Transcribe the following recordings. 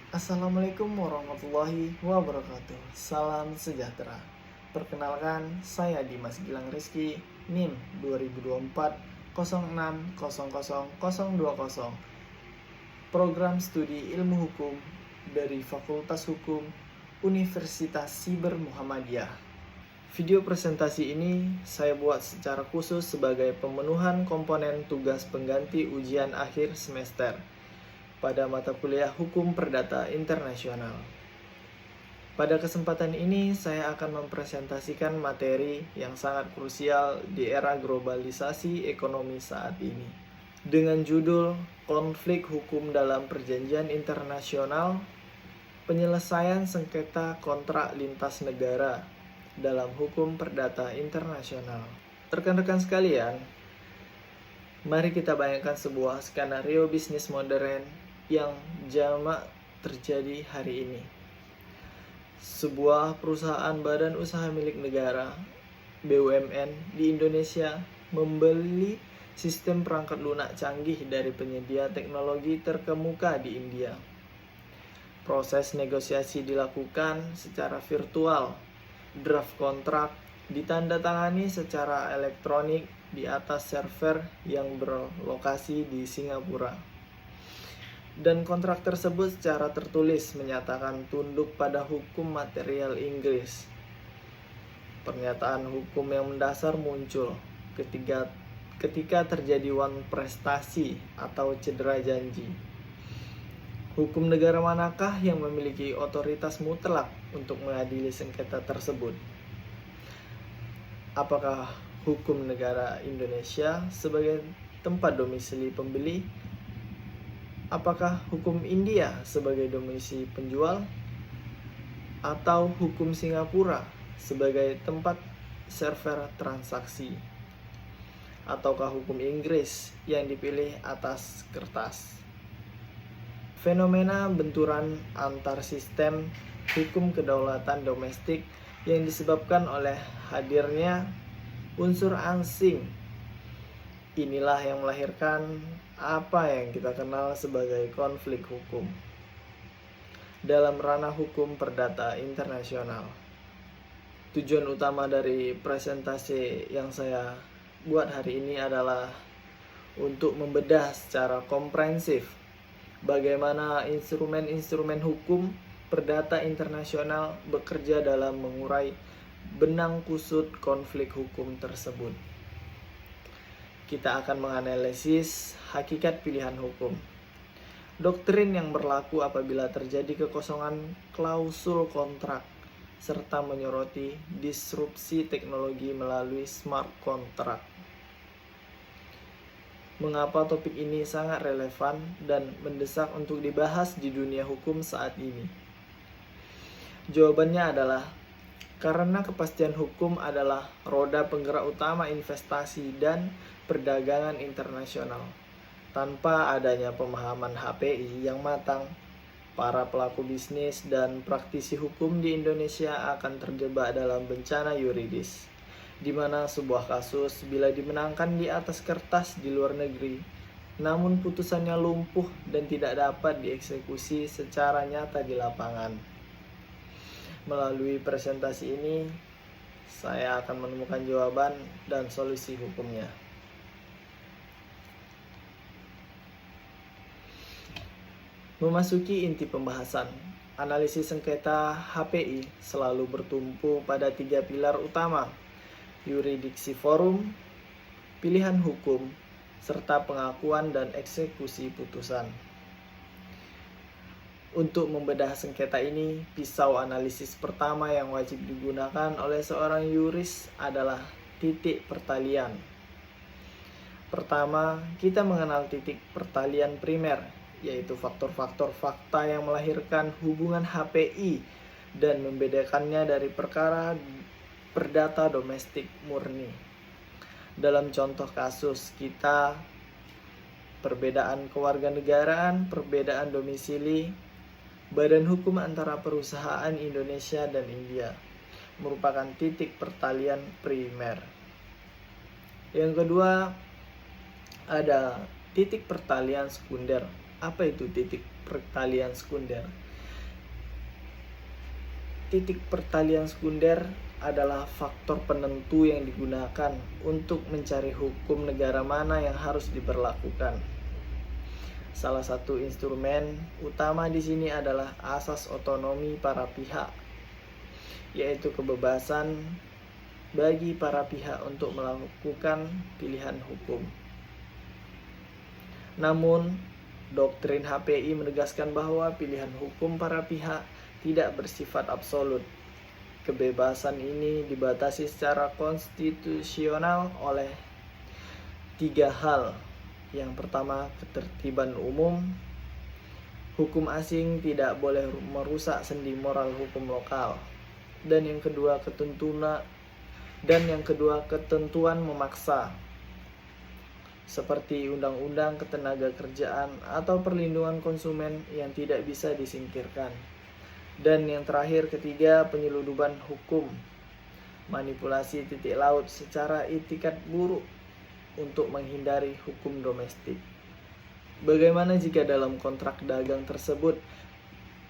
Assalamualaikum warahmatullahi wabarakatuh. Salam sejahtera. Perkenalkan, saya Dimas Gilang Rizky, NIM 2024 060020. Program Studi Ilmu Hukum dari Fakultas Hukum Universitas Siber Muhammadiyah. Video presentasi ini saya buat secara khusus sebagai pemenuhan komponen tugas pengganti ujian akhir semester pada mata kuliah Hukum Perdata Internasional. Pada kesempatan ini saya akan mempresentasikan materi yang sangat krusial di era globalisasi ekonomi saat ini dengan judul Konflik Hukum dalam Perjanjian Internasional, Penyelesaian Sengketa Kontrak Lintas Negara dalam Hukum Perdata Internasional. Rekan-rekan sekalian, mari kita bayangkan sebuah skenario bisnis modern yang jamak terjadi hari ini. Sebuah perusahaan badan usaha milik negara (BUMN) di Indonesia membeli sistem perangkat lunak canggih dari penyedia teknologi terkemuka di India. Proses negosiasi dilakukan secara virtual. Draft kontrak ditandatangani secara elektronik di atas server yang berlokasi di Singapura. Dan kontrak tersebut secara tertulis menyatakan tunduk pada hukum material Inggris. Pernyataan hukum yang mendasar muncul ketika terjadi wan prestasi atau cedera janji. Hukum negara manakah yang memiliki otoritas mutlak untuk mengadili sengketa tersebut? Apakah hukum negara Indonesia sebagai tempat domisili pembeli? Apakah hukum India sebagai domisili penjual? Atau hukum Singapura sebagai tempat server transaksi? Ataukah hukum Inggris yang dipilih atas kertas? Fenomena benturan antar sistem hukum kedaulatan domestik yang disebabkan oleh hadirnya unsur asing. Inilah yang melahirkan apa yang kita kenal sebagai konflik hukum dalam ranah hukum perdata internasional. Tujuan utama dari presentasi yang saya buat hari ini adalah untuk membedah secara komprehensif bagaimana instrumen-instrumen hukum perdata internasional bekerja dalam mengurai benang kusut konflik hukum tersebut. Kita akan menganalisis hakikat pilihan hukum, doktrin yang berlaku apabila terjadi kekosongan klausul kontrak, serta menyoroti disrupsi teknologi melalui smart contract. Mengapa topik ini sangat relevan dan mendesak untuk dibahas di dunia hukum saat ini? Jawabannya adalah karena kepastian hukum adalah roda penggerak utama investasi dan perdagangan internasional. Tanpa adanya pemahaman HPI yang matang, para pelaku bisnis dan praktisi hukum di Indonesia akan terjebak dalam bencana yuridis, di mana sebuah kasus bila dimenangkan di atas kertas di luar negeri, namun putusannya lumpuh dan tidak dapat dieksekusi secara nyata di lapangan. Melalui presentasi ini, saya akan menemukan jawaban dan solusi hukumnya. Memasuki inti pembahasan, analisis sengketa HPI selalu bertumpu pada 3 pilar utama: yuridiksi forum, pilihan hukum, serta pengakuan dan eksekusi putusan. Untuk membedah sengketa ini, pisau analisis pertama yang wajib digunakan oleh seorang yuris adalah titik pertalian. Pertama, kita mengenal titik pertalian primer, yaitu faktor-faktor fakta yang melahirkan hubungan HPI dan membedakannya dari perkara perdata domestik murni. Dalam contoh kasus kita, perbedaan kewarganegaraan, perbedaan domisili, badan hukum antara perusahaan Indonesia dan India merupakan titik pertalian primer. Yang kedua, ada titik pertalian sekunder. Apa itu titik pertalian sekunder? titik pertalian sekunder adalah faktor penentu yang digunakan untuk mencari hukum negara mana yang harus diberlakukan. Salah satu instrumen utama di sini adalah asas otonomi para pihak, yaitu kebebasan bagi para pihak untuk melakukan pilihan hukum. Namun, doktrin HPI menegaskan bahwa pilihan hukum para pihak tidak bersifat absolut. Kebebasan ini dibatasi secara konstitusional oleh 3 hal. Yang pertama, ketertiban umum. Hukum asing tidak boleh merusak sendi moral hukum lokal. Dan yang kedua, ketentuan memaksa, seperti undang-undang ketenagakerjaan atau perlindungan konsumen yang tidak bisa disingkirkan. Dan yang terakhir, ketiga, penyeludupan hukum, manipulasi titik laut secara itikat buruk untuk menghindari hukum domestik. Bagaimana jika dalam kontrak dagang tersebut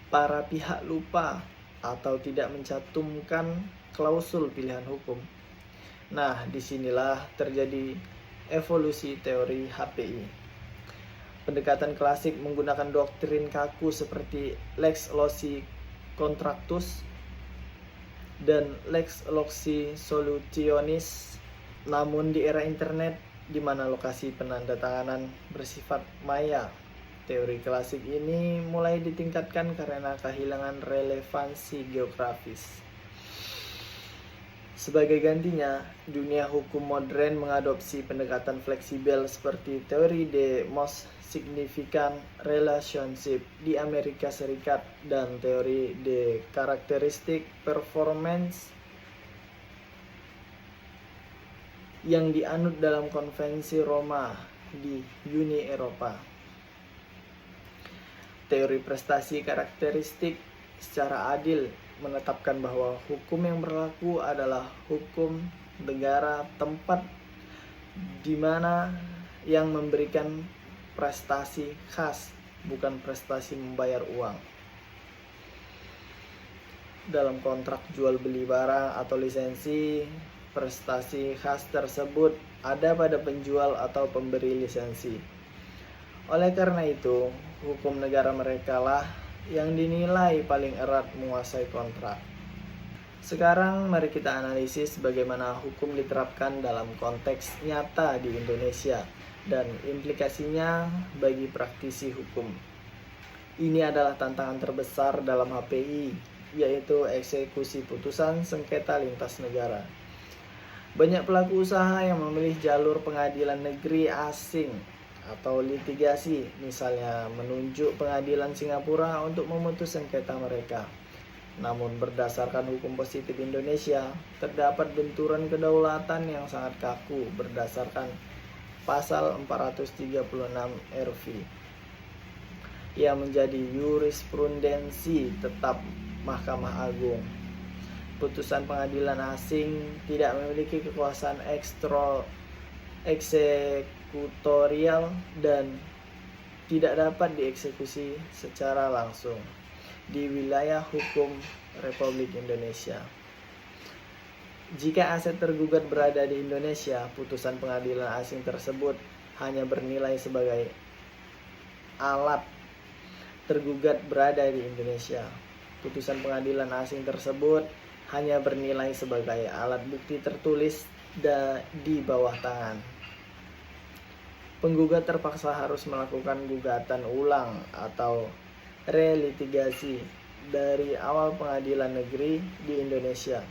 para pihak lupa atau tidak mencantumkan klausul pilihan hukum? Nah, disinilah terjadi evolusi teori HPI. Pendekatan klasik menggunakan doktrin kaku seperti lex loci contractus dan lex loci solutionis. Namun di era internet, di mana lokasi penandatanganan bersifat maya, teori klasik ini mulai ditingkatkan karena kehilangan relevansi geografis. Sebagai gantinya, dunia hukum modern mengadopsi pendekatan fleksibel seperti teori the most significant relationship di Amerika Serikat dan teori the characteristic performance yang dianut dalam Konvensi Roma di Uni Eropa. Teori prestasi karakteristik secara adil menetapkan bahwa hukum yang berlaku adalah hukum negara tempat di mana yang memberikan prestasi khas, bukan prestasi membayar uang. Dalam kontrak jual beli barang atau lisensi, prestasi khas tersebut ada pada penjual atau pemberi lisensi. Oleh karena itu, hukum negara mereka lah yang dinilai paling erat menguasai kontrak. Sekarang mari kita analisis bagaimana hukum diterapkan dalam konteks nyata di Indonesia dan implikasinya bagi praktisi hukum. Ini adalah tantangan terbesar dalam HPI, yaitu eksekusi putusan sengketa lintas negara. Banyak pelaku usaha yang memilih jalur pengadilan negeri asing atau litigasi, misalnya menunjuk pengadilan Singapura untuk memutus sengketa mereka. Namun berdasarkan hukum positif Indonesia, terdapat benturan kedaulatan yang sangat kaku berdasarkan pasal 436 RV yang menjadi jurisprudensi tetap Mahkamah Agung. Putusan pengadilan asing tidak memiliki kekuasaan eksekutorial dan tidak dapat dieksekusi secara langsung di wilayah hukum Republik Indonesia. Jika aset tergugat berada di Indonesia, putusan pengadilan asing tersebut hanya bernilai sebagai alat tergugat berada di Indonesia. Putusan pengadilan asing tersebut hanya bernilai sebagai alat bukti tertulis di bawah tangan. Penggugat terpaksa harus melakukan gugatan ulang atau relitigasi dari awal pengadilan negeri di Indonesia.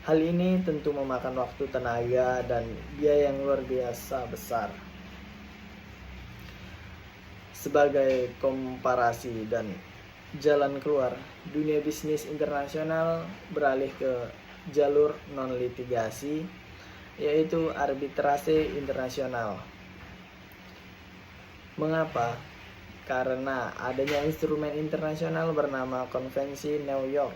Hal ini tentu memakan waktu, tenaga, dan biaya yang luar biasa besar. Sebagai komparasi dan jalan keluar, dunia bisnis internasional beralih ke jalur non-litigasi, yaitu arbitrase internasional. Mengapa? Karena adanya instrumen internasional bernama Konvensi New York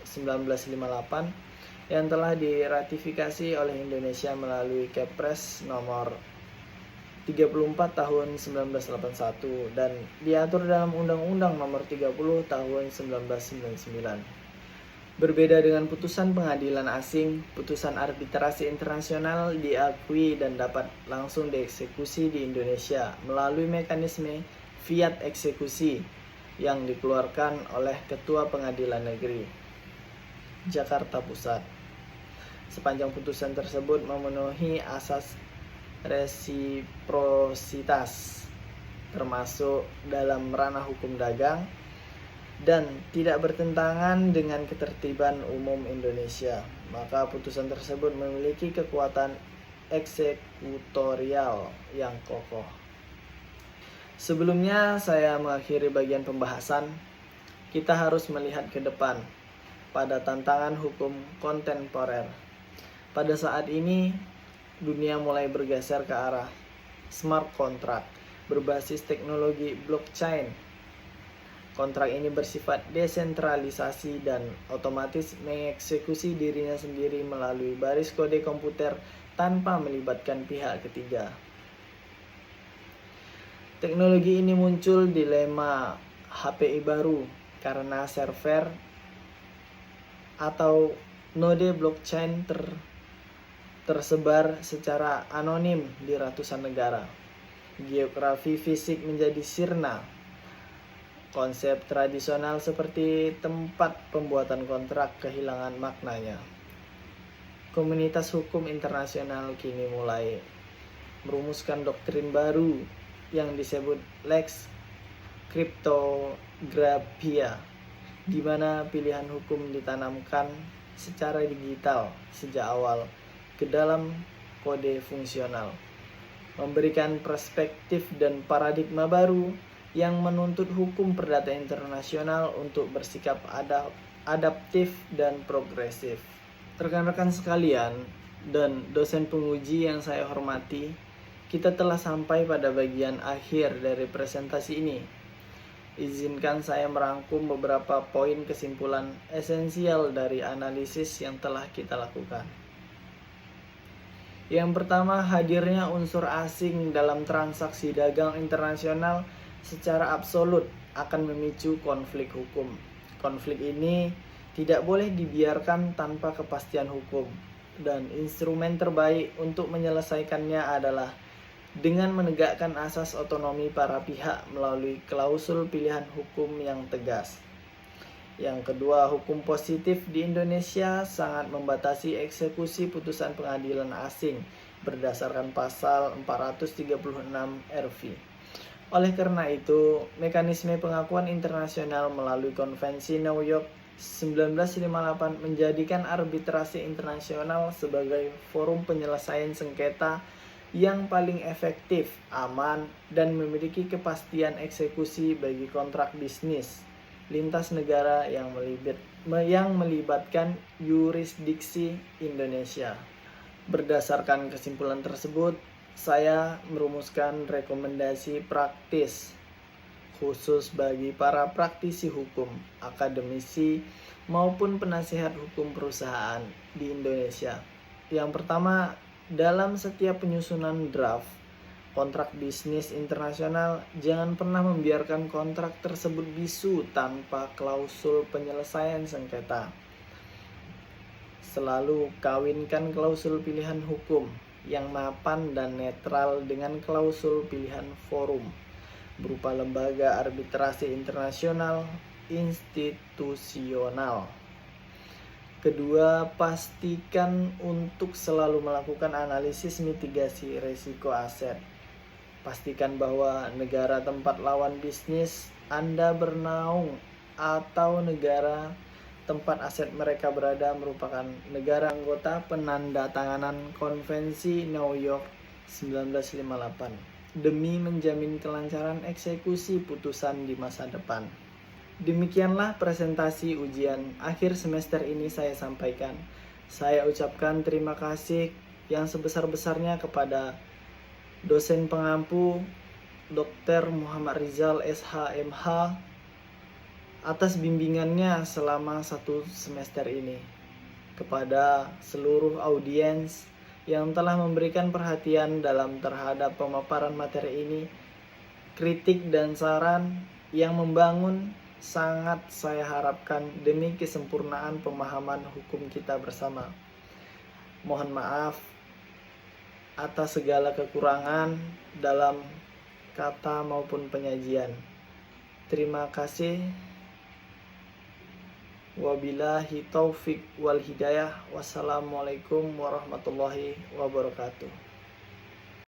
1958 yang telah diratifikasi oleh Indonesia melalui Kepres nomor 34 tahun 1981 dan diatur dalam Undang-Undang nomor 30 tahun 1999. Berbeda dengan putusan pengadilan asing, putusan arbitrasi internasional diakui dan dapat langsung dieksekusi di Indonesia melalui mekanisme fiat eksekusi yang dikeluarkan oleh Ketua Pengadilan Negeri Jakarta Pusat. Sepanjang putusan tersebut memenuhi asas resiprositas, termasuk dalam ranah hukum dagang, dan tidak bertentangan dengan ketertiban umum Indonesia, maka putusan tersebut memiliki kekuatan eksekutorial yang kokoh. Sebelumnya saya mengakhiri bagian pembahasan, kita harus melihat ke depan pada tantangan hukum kontemporer. Pada saat ini, dunia mulai bergeser ke arah smart contract berbasis teknologi blockchain. Kontrak ini bersifat desentralisasi dan otomatis mengeksekusi dirinya sendiri melalui baris kode komputer tanpa melibatkan pihak ketiga. Teknologi ini muncul dilema HPI baru karena server atau node blockchain tersebar secara anonim di ratusan negara. Geografi fisik menjadi sirna. Konsep tradisional seperti tempat pembuatan kontrak kehilangan maknanya. Komunitas hukum internasional kini mulai merumuskan doktrin baru yang disebut Lex Cryptographia, di mana pilihan hukum ditanamkan secara digital sejak awal ke dalam kode fungsional, memberikan perspektif dan paradigma baru yang menuntut hukum perdata internasional untuk bersikap adaptif dan progresif. Rekan-rekan sekalian dan dosen penguji yang saya hormati, kita telah sampai pada bagian akhir dari presentasi ini. Izinkan saya merangkum beberapa poin kesimpulan esensial dari analisis yang telah kita lakukan. Yang pertama, hadirnya unsur asing dalam transaksi dagang internasional secara absolut akan memicu konflik hukum. Konflik ini tidak boleh dibiarkan tanpa kepastian hukum, dan instrumen terbaik untuk menyelesaikannya adalah dengan menegakkan asas otonomi para pihak melalui klausul pilihan hukum yang tegas. Yang kedua, hukum positif di Indonesia sangat membatasi eksekusi putusan pengadilan asing berdasarkan pasal 436 RV. Oleh karena itu, mekanisme pengakuan internasional melalui Konvensi New York 1958 menjadikan arbitrasi internasional sebagai forum penyelesaian sengketa yang paling efektif, aman, dan memiliki kepastian eksekusi bagi kontrak bisnis lintas negara yang melibatkan yurisdiksi Indonesia. Berdasarkan kesimpulan tersebut, saya merumuskan rekomendasi praktis khusus bagi para praktisi hukum, akademisi, maupun penasihat hukum perusahaan di Indonesia. Yang pertama, dalam setiap penyusunan draft kontrak bisnis internasional, jangan pernah membiarkan kontrak tersebut bisu tanpa klausul penyelesaian sengketa. Selalu kawinkan klausul pilihan hukum yang mapan dan netral dengan klausul pilihan forum berupa lembaga arbitrasi internasional institusional. Kedua, pastikan untuk selalu melakukan analisis mitigasi risiko aset. Pastikan bahwa negara tempat lawan bisnis Anda bernaung atau negara tempat aset mereka berada merupakan negara anggota penandatanganan Konvensi New York 1958 demi menjamin kelancaran eksekusi putusan di masa depan. Demikianlah presentasi ujian akhir semester ini saya sampaikan. Saya ucapkan terima kasih yang sebesar-besarnya kepada dosen pengampu Dr. Muhammad Rizal SH.MH atas bimbingannya selama 1 semester ini, kepada seluruh audiens yang telah memberikan perhatian dalam terhadap pemaparan materi ini, kritik dan saran yang membangun sangat saya harapkan demi kesempurnaan pemahaman hukum kita bersama. Mohon maaf atas segala kekurangan dalam kata maupun penyajian. Terima kasih. Wabillahi taufik wal hidayah. Wassalamualaikum warahmatullahi wabarakatuh.